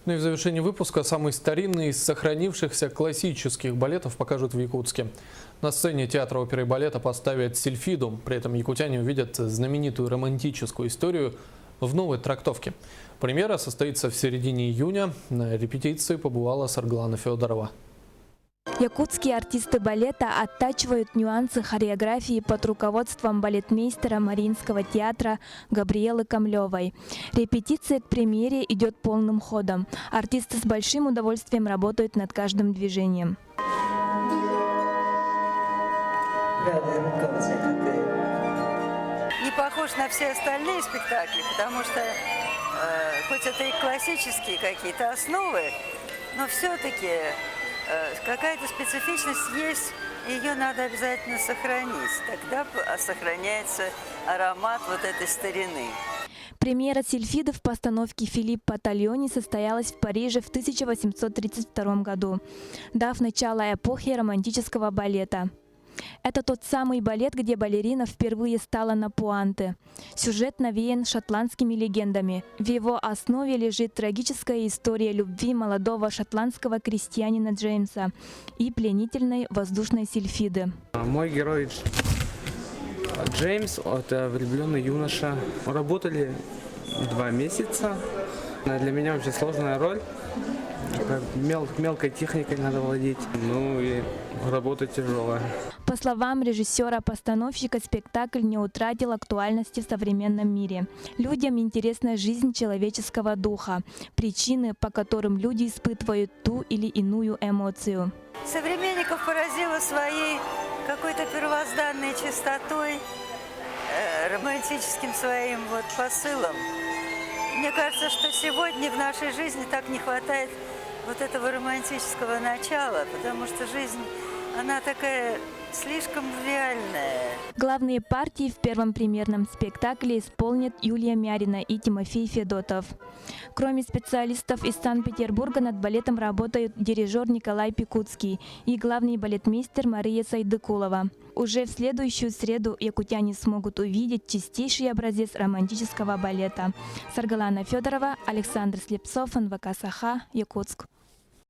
Ну и в завершении выпуска самый старинный из сохранившихся классических балетов покажут в Якутске. На сцене театра оперы и балета поставят сильфиду. При этом якутяне увидят знаменитую романтическую историю в новой трактовке. Премьера состоится в середине июня. На репетиции побывала Сарглана Федорова. Якутские артисты балета оттачивают нюансы хореографии под руководством балетмейстера Мариинского театра Габриэлы Камлевой. Репетиция к премьере идет полным ходом. Артисты с большим удовольствием работают над каждым движением. Не похож на все остальные спектакли, потому что хоть это и классические какие-то основы, но все-таки какая-то специфичность есть, ее надо обязательно сохранить. Тогда сохраняется аромат вот этой старины. Премьера сильфиды в постановке Филипп Патальони состоялась в Париже в 1832 году, дав начало эпохе романтического балета. Это тот самый балет, где балерина впервые стала на пуанты. Сюжет навеян шотландскими легендами. В его основе лежит трагическая история любви молодого шотландского крестьянина Джеймса и пленительной воздушной сильфиды. Мой герой Джеймс – это влюбленный юноша. Работали 2 месяца. Для меня очень сложная роль. Мелкой техникой надо владеть. Ну и работа тяжелая. По словам режиссера-постановщика, спектакль не утратил актуальности в современном мире. Людям интересна жизнь человеческого духа, причины, по которым люди испытывают ту или иную эмоцию. Современников поразило своей какой-то первозданной чистотой, романтическим своим посылом. Мне кажется, что сегодня в нашей жизни так не хватает вот этого романтического начала, потому что жизнь, она такая слишком реальная. Главные партии в первом премьерном спектакле исполнят Юлия Мярина и Тимофей Федотов. Кроме специалистов из Санкт-Петербурга над балетом работают дирижер Николай Пикутский и главный балетмейстер Мария Сайдыкулова. Уже в следующую среду якутяне смогут увидеть чистейший образец романтического балета. Саргалана Федорова, Александр Слепцов, НВК Саха, Якутск.